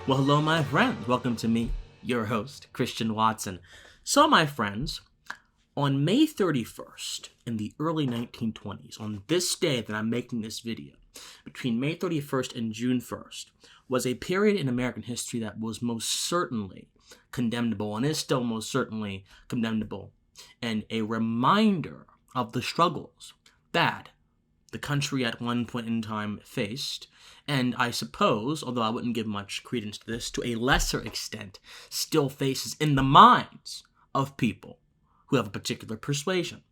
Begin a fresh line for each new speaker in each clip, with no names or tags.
Well, hello, my friends. Welcome to me, your host, Christian Watson. So, my friends, on May 31st, in the early 1920s, on this day that I'm making this video, between May 31st and June 1st, was a period in American history that was most certainly condemnable and is still most certainly condemnable, and a reminder of the struggles that the country at one point in time faced, and I suppose, although I wouldn't give much credence to this, to a lesser extent, still faces in the minds of people who have a particular persuasion.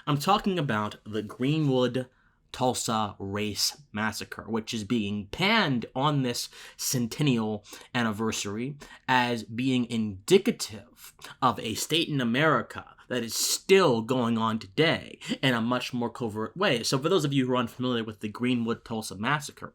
I'm talking about the Greenwood Tulsa Race Massacre, which is being panned on this centennial anniversary as being indicative of a state in America that is still going on today in a much more covert way. So for those of you who are unfamiliar with the Greenwood Tulsa Massacre,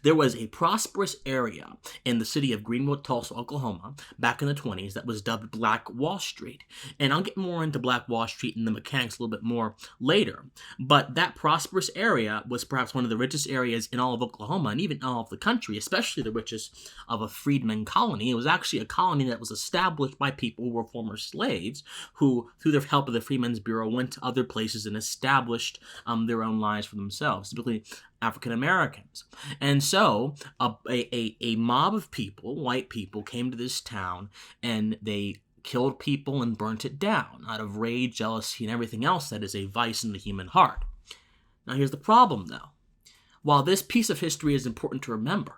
there was a prosperous area in the city of Greenwood, Tulsa, Oklahoma, back in the 20s that was dubbed Black Wall Street. And I'll get more into Black Wall Street and the mechanics a little bit more later. But that prosperous area was perhaps one of the richest areas in all of Oklahoma and even all of the country, especially the richest of a freedman colony. It was actually a colony that was established by people who were former slaves who, through the help of the Freedmen's Bureau, went to other places and established their own lives for themselves, typically African Americans. And so a mob of people, white people, came to this town and they killed people and burnt it down out of rage, jealousy, and everything else that is a vice in the human heart. Now here's the problem, though. While this piece of history is important to remember,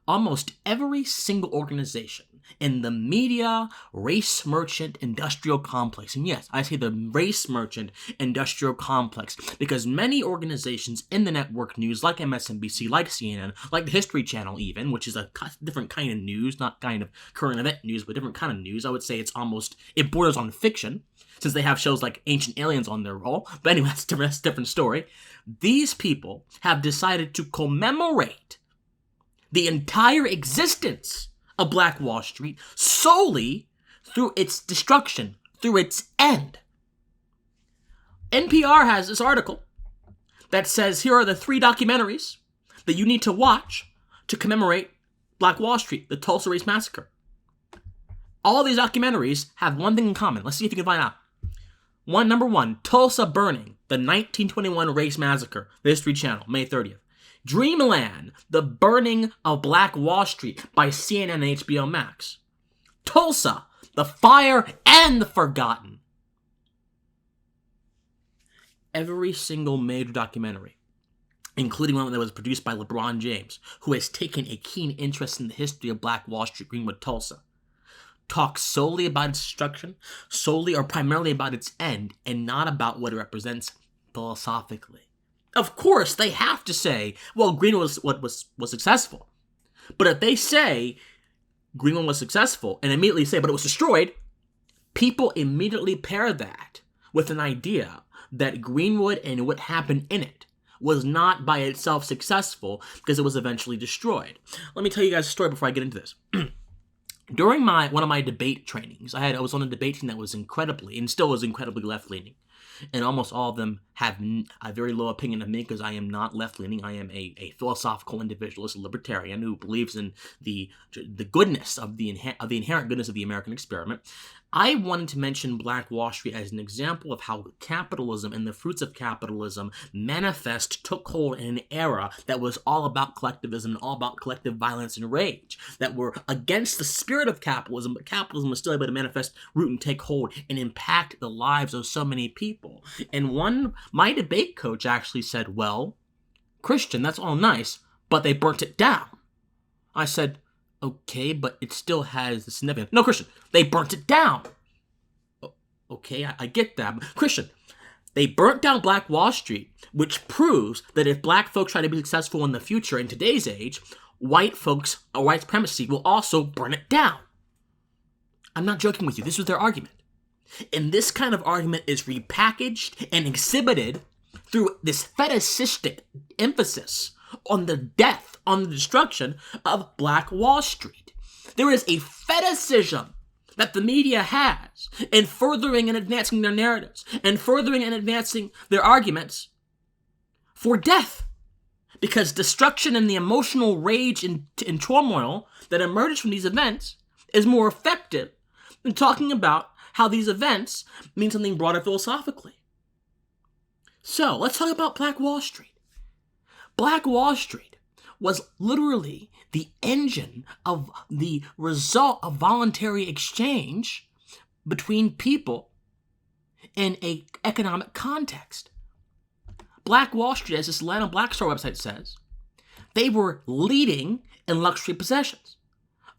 almost every single organization in the media, race merchant, industrial complex, and yes, I say the race merchant, industrial complex, because many organizations in the network news, like MSNBC, like CNN, like the History Channel even, which is a different kind of news, not kind of current event news, but different kind of news. I would say it borders on fiction, since they have shows like Ancient Aliens on their roll. But anyway, that's a different story. These people have decided to commemorate the entire existence of Black Wall Street solely through its destruction, through its end. NPR has this article that says here are the 3 documentaries that you need to watch to commemorate Black Wall Street, the Tulsa Race Massacre. All these documentaries have one thing in common. Let's see if you can find out. Number one, Tulsa Burning, the 1921 Race Massacre, the History Channel, May 30th. Dreamland, the burning of Black Wall Street by CNN and HBO Max. Tulsa, the fire and the forgotten. Every single major documentary, including one that was produced by LeBron James, who has taken a keen interest in the history of Black Wall Street, Greenwood, Tulsa, talks solely about its destruction, solely or primarily about its end, and not about what it represents philosophically. Of course, they have to say, well, Greenwood was successful. But if they say Greenwood was successful and immediately say, but it was destroyed, people immediately pair that with an idea that Greenwood and what happened in it was not by itself successful because it was eventually destroyed. Let me tell you guys a story before I get into this. During one of my debate trainings, I was on a debate team that was incredibly, and still is incredibly left-leaning. And almost all of them have a very low opinion of me because I am not left-leaning. I am a philosophical individualist, a libertarian who believes in the goodness of the inherent goodness of the American experiment. I wanted to mention Black Wall Street as an example of how capitalism and the fruits of capitalism took hold in an era that was all about collectivism and all about collective violence and rage, that were against the spirit of capitalism, but capitalism was still able to manifest, root, and take hold and impact the lives of so many people. And my debate coach actually said, well, Christian, that's all nice, but they burnt it down. I said, okay, but it still has the significance. No, Christian, they burnt it down. Okay, I get that. But Christian, they burnt down Black Wall Street, which proves that if black folks try to be successful in the future in today's age, white folks, or white supremacy, will also burn it down. I'm not joking with you. This was their argument. And this kind of argument is repackaged and exhibited through this fetishistic emphasis on the death, on the destruction of Black Wall Street. There is a fetishism that the media has in furthering and advancing their narratives and furthering and advancing their arguments for death. because destruction and the emotional rage and turmoil that emerges from these events is more effective than talking about how these events mean something broader philosophically. So, let's talk about Black Wall Street. Black Wall Street was literally the engine of the result of voluntary exchange between people in an economic context. Black Wall Street, as this Atlanta Black Star website says, they were leading in luxury possessions.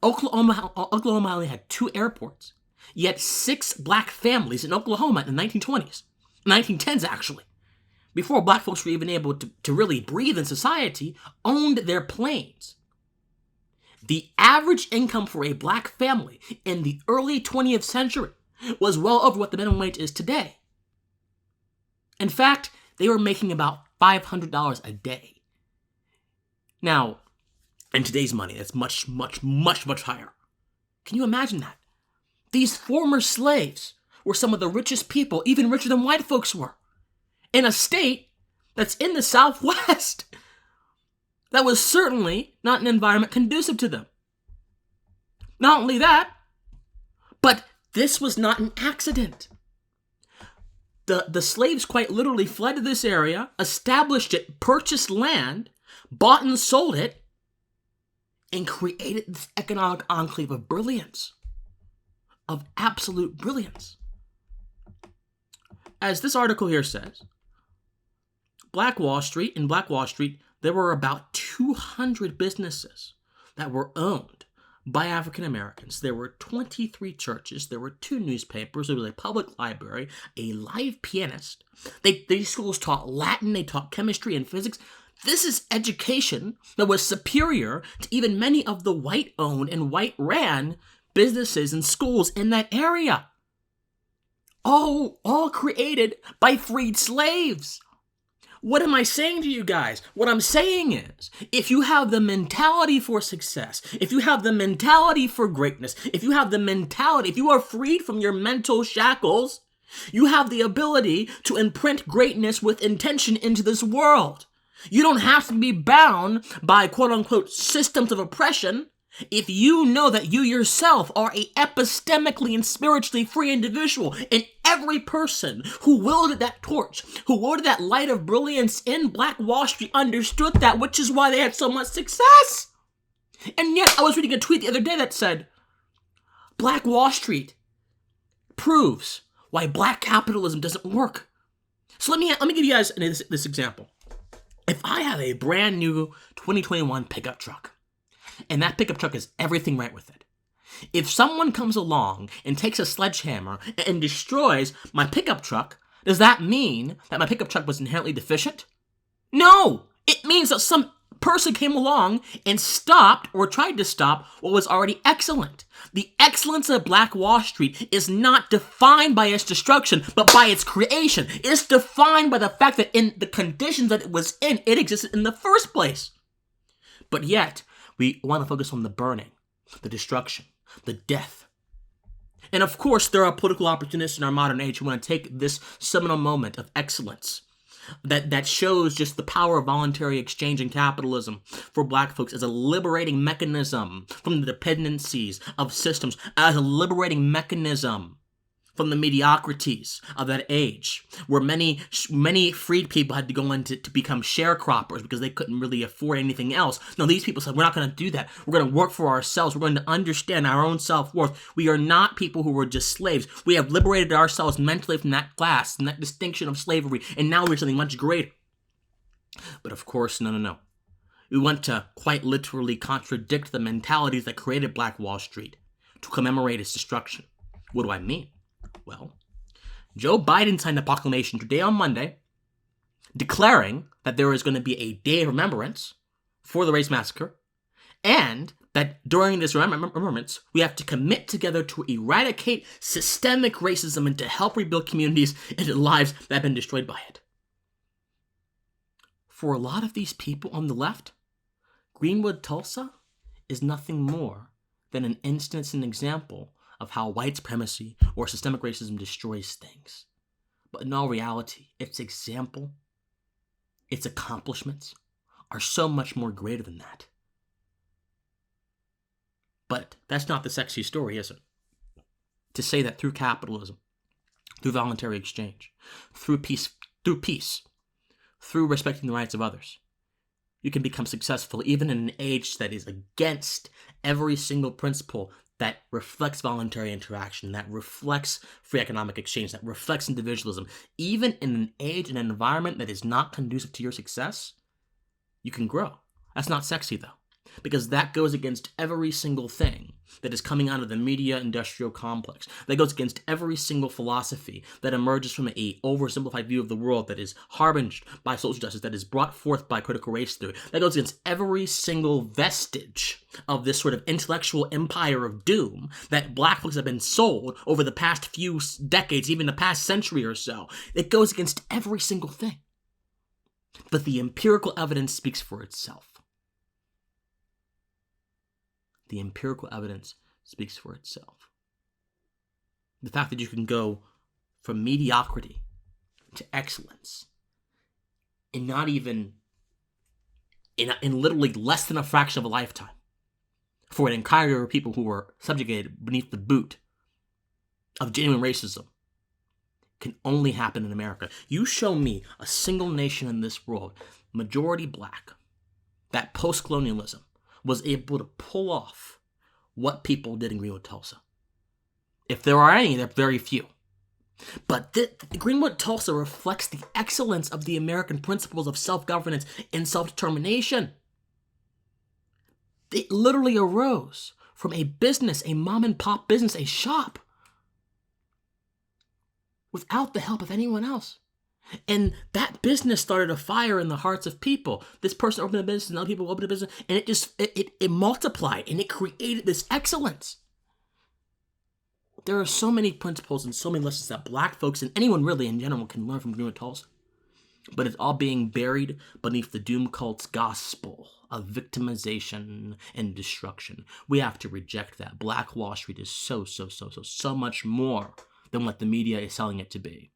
Oklahoma only had 2 airports, yet 6 black families in Oklahoma in the 1920s, 1910s actually, before black folks were even able to really breathe in society, owned their planes. The average income for a black family in the early 20th century was well over what the minimum wage is today. In fact, they were making about $500 a day. Now, in today's money, that's much, much, much, much higher. Can you imagine that? These former slaves were some of the richest people, even richer than white folks were, in a state that's in the Southwest. That was certainly not an environment conducive to them. Not only that, but this was not an accident. The slaves quite literally fled to this area, established it, purchased land, bought and sold it, and created this economic enclave of brilliance, of absolute brilliance. As this article here says, in Black Wall Street, there were about 200 businesses that were owned by African Americans. There were 23 churches, there were 2 newspapers, there was a public library, a live pianist. These schools taught Latin, they taught chemistry and physics. This is education that was superior to even many of the white-owned and white-ran businesses and schools in that area. All created by freed slaves. What am I saying to you guys? What I'm saying is, if you have the mentality for success, if you have the mentality for greatness, if you are freed from your mental shackles, you have the ability to imprint greatness with intention into this world. You don't have to be bound by quote-unquote systems of oppression if you know that you yourself are a epistemically and spiritually free individual. And every person who wielded that torch, who wielded that light of brilliance in Black Wall Street understood that, which is why they had so much success. And yet, I was reading a tweet the other day that said, Black Wall Street proves why black capitalism doesn't work. So let me give you guys this example. If I have a brand new 2021 pickup truck, and that pickup truck has everything right with it, if someone comes along and takes a sledgehammer and destroys my pickup truck, does that mean that my pickup truck was inherently deficient? No! It means that some person came along and stopped or tried to stop what was already excellent. The excellence of Black Wall Street is not defined by its destruction, but by its creation. It's defined by the fact that in the conditions that it was in, it existed in the first place. But yet, we want to focus on the burning, the destruction, the death. And of course, there are political opportunists in our modern age who want to take this seminal moment of excellence that shows just the power of voluntary exchange and capitalism for black folks as a liberating mechanism from the dependencies of systems, as a liberating mechanism from the mediocrities of that age, where many freed people had to go in to become sharecroppers because they couldn't really afford anything else. No, these people said, we're not going to do that. We're going to work for ourselves. We're going to understand our own self-worth. We are not people who were just slaves. We have liberated ourselves mentally from that class and that distinction of slavery, and now we're something much greater. But of course, no. We want to quite literally contradict the mentalities that created Black Wall Street to commemorate its destruction. What do I mean? Well, Joe Biden signed a proclamation today on Monday declaring that there is going to be a day of remembrance for the Race Massacre, and that during this remembrance, we have to commit together to eradicate systemic racism and to help rebuild communities and the lives that have been destroyed by it. For a lot of these people on the left, Greenwood, Tulsa is nothing more than an instance and example of how white supremacy or systemic racism destroys things. But in all reality, its example, its accomplishments are so much more greater than that. But that's not the sexy story, is it? To say that through capitalism, through voluntary exchange, through peace, through respecting the rights of others, you can become successful even in an age that is against every single principle that reflects voluntary interaction, that reflects free economic exchange, that reflects individualism. Even in an age and an environment that is not conducive to your success, you can grow. That's not sexy, though, because that goes against every single thing that is coming out of the media industrial complex. That goes against every single philosophy that emerges from a oversimplified view of the world that is harbinged by social justice, that is brought forth by critical race theory. That goes against every single vestige of this sort of intellectual empire of doom that black folks have been sold over the past few decades, even the past century or so. It goes against every single thing. But the empirical evidence speaks for itself. The empirical evidence speaks for itself. The fact that you can go from mediocrity to excellence in not even, in literally less than a fraction of a lifetime for an entire group of people who were subjugated beneath the boot of genuine racism can only happen in America. You show me a single nation in this world, majority black, that post-colonialism was able to pull off what people did in Greenwood, Tulsa. If there are any, they're very few. But the Greenwood, Tulsa reflects the excellence of the American principles of self-governance and self-determination. It literally arose from a business, a mom-and-pop business, a shop, without the help of anyone else. And that business started a fire in the hearts of people. This person opened a business, and other people opened a business, and it multiplied, and it created this excellence. There are so many principles and so many lessons that black folks, and anyone really in general, can learn from Greenwood, Tulsa. But it's all being buried beneath the doom cult's gospel of victimization and destruction. We have to reject that. Black Wall Street is so much more than what the media is selling it to be.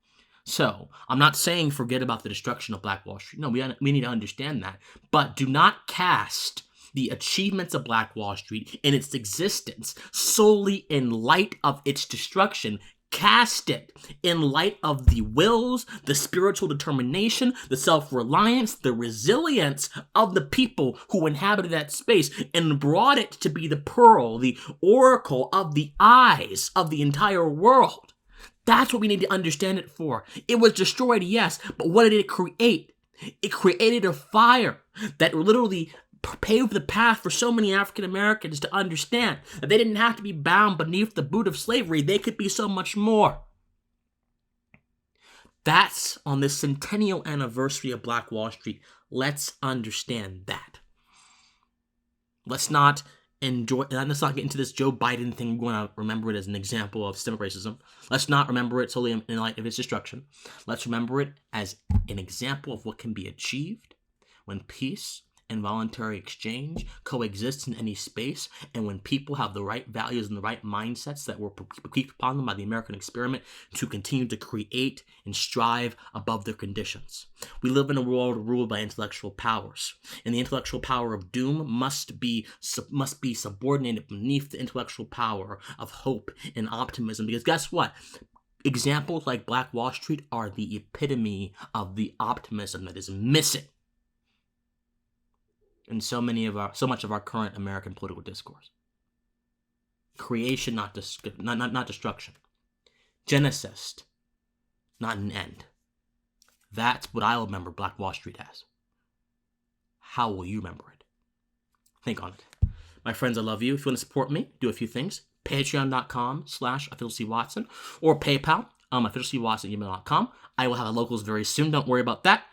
So, I'm not saying forget about the destruction of Black Wall Street. No, we need to understand that. But do not cast the achievements of Black Wall Street in its existence solely in light of its destruction. Cast it in light of the wills, the spiritual determination, the self-reliance, the resilience of the people who inhabited that space and brought it to be the pearl, the oracle of the eyes of the entire world. That's what we need to understand it for. It was destroyed, yes, but what did it create? It created a fire that literally paved the path for so many African Americans to understand that they didn't have to be bound beneath the boot of slavery. They could be so much more. That's on the centennial anniversary of Black Wall Street. Let's understand that. Let's not let's not get into this Joe Biden thing. We're going to remember it as an example of systemic racism. Let's not remember it solely in light of its destruction. Let's remember it as an example of what can be achieved when peace and voluntary exchange coexist in any space, and when people have the right values and the right mindsets that were bequeathed upon them by the American experiment to continue to create and strive above their conditions. We live in a world ruled by intellectual powers, and the intellectual power of doom must be subordinated beneath the intellectual power of hope and optimism, because guess what? Examples like Black Wall Street are the epitome of the optimism that is missing in so much of our current American political discourse. Creation, not destruction. Genesis, not an end. That's what I'll remember Black Wall Street as. How will you remember it? Think on it. My friends, I love you. If you want to support me, do a few things. Patreon.com/officialcwatson or PayPal, officialcwatson@gmail.com. I will have a locals very soon. Don't worry about that.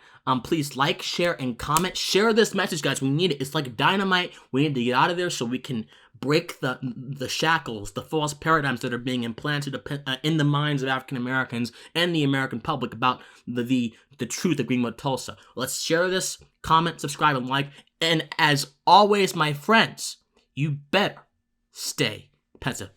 Please like, share, and comment. Share this message, guys. We need it. It's like dynamite. We need to get out of there so we can break the shackles, the false paradigms that are being implanted in the minds of African Americans and the American public about the truth of Greenwood, Tulsa. Let's share this, comment, subscribe, and like. And as always, my friends, you better stay pensive.